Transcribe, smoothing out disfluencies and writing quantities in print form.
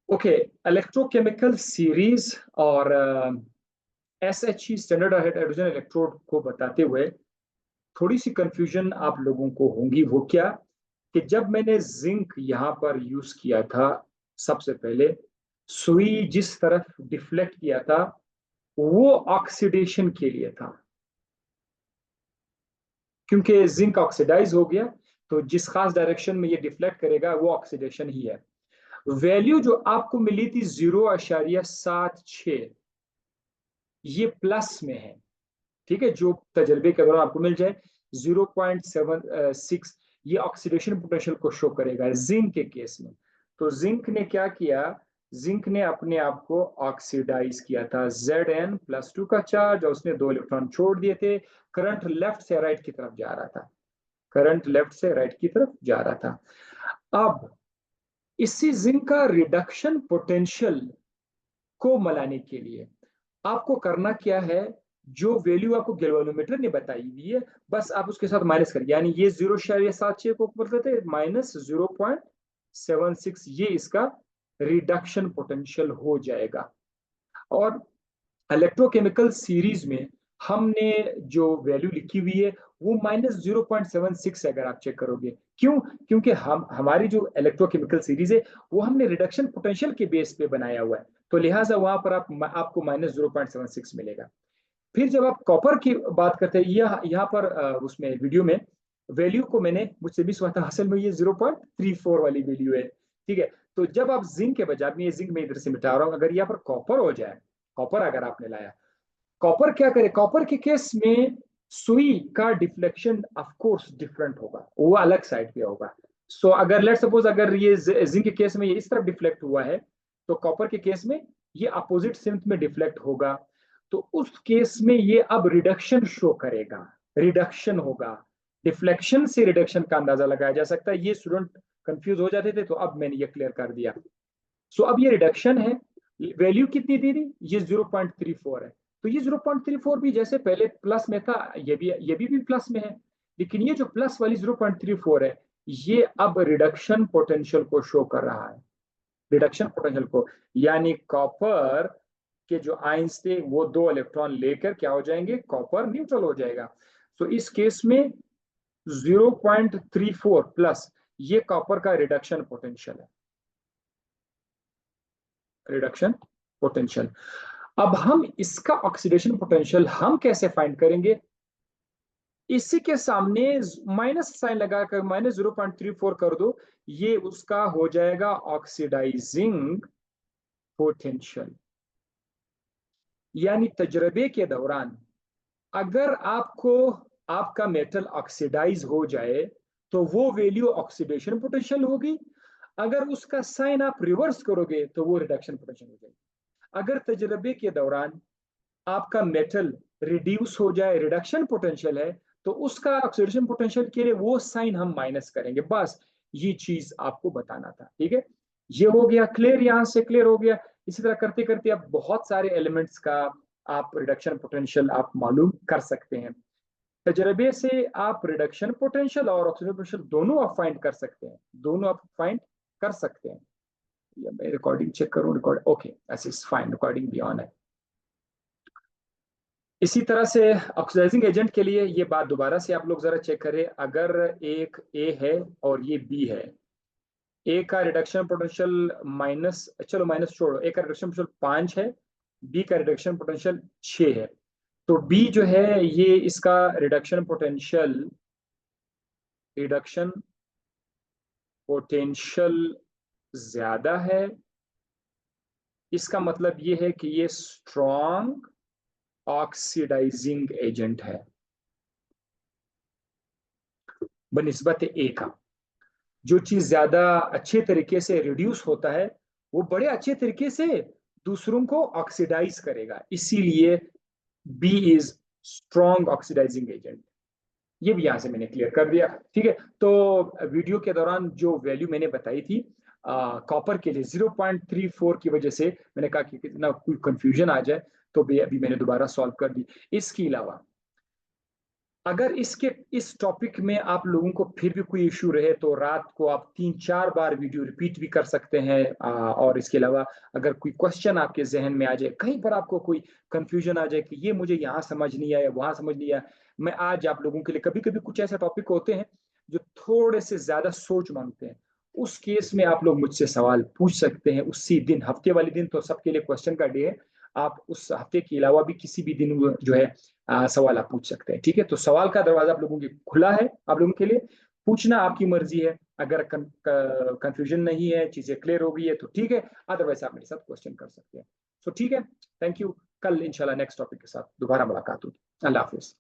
Okay, electrochemical series और एसएचई standard hydrogen electrode को बताते हुए थोड़ी सी कंफ्यूजन आप लोगों को होंगी। वो क्या कि जब मैंने जिंक यहां पर यूज किया था, सबसे पहले सुई जिस तरफ डिफ्लेक्ट किया था वो ऑक्सीडेशन के लिए था, क्योंकि जिंक ऑक्सीडाइज हो गया तो जिस खास डायरेक्शन में ये डिफ्लेक्ट करेगा वो ऑक्सीडेशन ही है। वैल्यू जो आपको मिली थी 0.76, ये प्लस में है। ठीक है, जो तजर्बे के दौरान आपको मिल जाए 0.76, ये ऑक्सीडेशन पोटेंशियल को शो करेगा जिंक के केस में। तो जिंक ने क्या किया, जिंक ने अपने आप को ऑक्सीडाइज किया था, Zn+2 का चार्ज, और उसने 2 इलेक्ट्रॉन छोड़ दिए थे। करंट लेफ्ट से राइट की तरफ जा रहा था, करंट लेफ्ट से राइट की तरफ जा रहा था। अब इसी जिंक का रिडक्शन पोटेंशियल को मलाने के लिए आपको करना क्या है, जो वैल्यू आपको गैल्वेनोमीटर ने बताई हुई है बस आप उसके साथ माइनस करिए, यानी ये 0.76 को बदलते -0.76, ये इसका रिडक्शन पोटेंशियल हो जाएगा। और इलेक्ट्रोकेमिकल सीरीज में हमने जो वैल्यू लिखी हुई है वो -0.76 है, अगर आप चेक करोगे। क्यों? क्योंकि हमारी जो इलेक्ट्रोकेमिकल सीरीज है वो हमने रिडक्शन पोटेंशियल के बेस पे बनाया हुआ है, तो लिहाजा वहां पर आपको -0.76 मिलेगा। फिर जब आप कॉपर की बात करते हैं, यहाँ पर उसमें वीडियो में वैल्यू को मैंने मुझसे मिस हुआ था, असल में ये 0.34 वाली वैल्यू है। ठीक है, तो जब आप जिंक के बजाय, ये जिंक में इधर से मिटा रहा हूं, अगर यहाँ पर कॉपर हो जाए, कॉपर अगर आपने लाया, कॉपर क्या करे, कॉपर के केस में सुई का डिफ्लेक्शन ऑफ कोर्स डिफरेंट होगा, वो अलग साइड पे होगा। सो अगर लेट सपोज अगर ये जिंक के केस में ये इस तरफ डिफ्लेक्ट हुआ है, तो कॉपर के केस में ये अपोजिट सिम्थ में डिफ्लेक्ट होगा। तो उस केस में ये अब रिडक्शन शो करेगा, रिडक्शन होगा। डिफ्लेक्शन से रिडक्शन का अंदाजा लगाया जा सकता है, ये स्टूडेंट कंफ्यूज हो जाते थे, तो अब मैंने ये क्लियर कर दिया। सो अब ये रिडक्शन है, वैल्यू कितनी दी थी, ये 0.34 है। तो ये 0.34 भी जैसे पहले प्लस में था, ये भी प्लस में है, लेकिन ये जो प्लस वाली 0.34 है, ये अब रिडक्शन पोटेंशियल को शो कर रहा है, रिडक्शन पोटेंशियल को, यानी कॉपर के जो आयंस थे वो 2 इलेक्ट्रॉन लेकर क्या हो जाएंगे, कॉपर न्यूट्रल हो जाएगा। तो इस केस में 0.34 प्लस ये कॉपर का रिडक्शन पोटेंशियल है, रिडक्शन पोटेंशियल। अब हम इसका ऑक्सीडेशन पोटेंशियल हम कैसे फाइंड करेंगे, इसी के सामने माइनस साइन लगाकर -0.34 कर दो, ये उसका हो जाएगा ऑक्सीडाइजिंग पोटेंशियल। यानी तजर्बे के दौरान अगर आपको आपका मेटल ऑक्सीडाइज हो जाए तो वो वैल्यू ऑक्सीडेशन पोटेंशियल होगी, अगर उसका साइन आप रिवर्स करोगे तो वो रिडक्शन पोटेंशियल हो जाएगी। अगर तजर्बे के दौरान आपका मेटल रिड्यूस हो जाए, रिडक्शन पोटेंशियल है, तो उसका ऑक्सीडेशन पोटेंशियल के लिए वो साइन हम माइनस करेंगे। बस ये चीज आपको बताना था। ठीक है, ये हो गया क्लियर, यहां से क्लियर हो गया। इसी तरह करते करते आप बहुत सारे एलिमेंट्स का आप रिडक्शन पोटेंशियल आप मालूम कर सकते हैं। तजर्बे से आप रिडक्शन पोटेंशियल और ऑक्सीडेशन पोटेंशियल दोनों आप फाइंड कर सकते हैं, दोनों आप फाइंड कर सकते हैं। या मैं रिकॉर्डिंग चेक करूं, रिकॉर्ड ओके, ऐसे फाइन, रिकॉर्डिंग भी ऑन है। इसी तरह से ऑक्सीडाइजिंग एजेंट के लिए ये बात दोबारा से आप लोग जरा चेक करें, अगर एक ए है और ये बी है, ए का रिडक्शन पोटेंशियल माइनस, चलो माइनस छोड़ो, ए का रिडक्शन पोटेंशियल 5 है, बी का रिडक्शन पोटेंशियल 6 है, तो बी जो है ये इसका रिडक्शन पोटेंशियल, रिडक्शन पोटेंशियल ज्यादा है। इसका मतलब ये है कि ये स्ट्रॉन्ग ऑक्सीडाइजिंग एजेंट है बनिस्बत ए का। जो चीज ज्यादा अच्छे तरीके से रिड्यूस होता है वो बड़े अच्छे तरीके से दूसरों को ऑक्सीडाइज करेगा, इसीलिए B is strong oxidising agent. ये भी यहां से मैंने क्लियर कर दिया। ठीक है, तो वीडियो के दौरान जो वैल्यू मैंने बताई थी कॉपर के लिए 0.34 की वजह से मैंने कहा कि कितना कोई कंफ्यूजन आ जाए, तो अभी मैंने दोबारा सॉल्व कर दी। इसके अलावा अगर इस टॉपिक में आप लोगों को फिर भी कोई इश्यू रहे तो रात को आप 3-4 बार वीडियो रिपीट भी कर सकते हैं। और इसके अलावा अगर कोई क्वेश्चन आपके जहन में आ जाए, कहीं पर आपको कोई कंफ्यूजन आ जाए कि ये मुझे यहाँ समझ नहीं आया, वहां समझ नहीं आया, मैं आज आप लोगों के लिए, कभी कभी कुछ ऐसे टॉपिक होते हैं जो थोड़े से ज्यादा सोच मांगते हैं, उस केस में आप लोग मुझसे सवाल पूछ सकते हैं उसी दिन। हफ्ते वाले दिन तो सबके लिए क्वेश्चन का डे है, आप उस हफ्ते के अलावा भी किसी भी दिन जो है सवाल आप पूछ सकते हैं। ठीक है, तो सवाल का दरवाजा आप लोगों के खुला है, आप लोगों के लिए पूछना आपकी मर्जी है। अगर कंफ्यूजन नहीं है, चीजें क्लियर हो गई है तो ठीक है, अदरवाइज आप मेरे साथ क्वेश्चन कर सकते हैं। सो ठीक है, थैंक यू। कल इंशाल्लाह नेक्स्ट टॉपिक के साथ दोबारा मुलाकात होगी। अल्लाह हाफिज।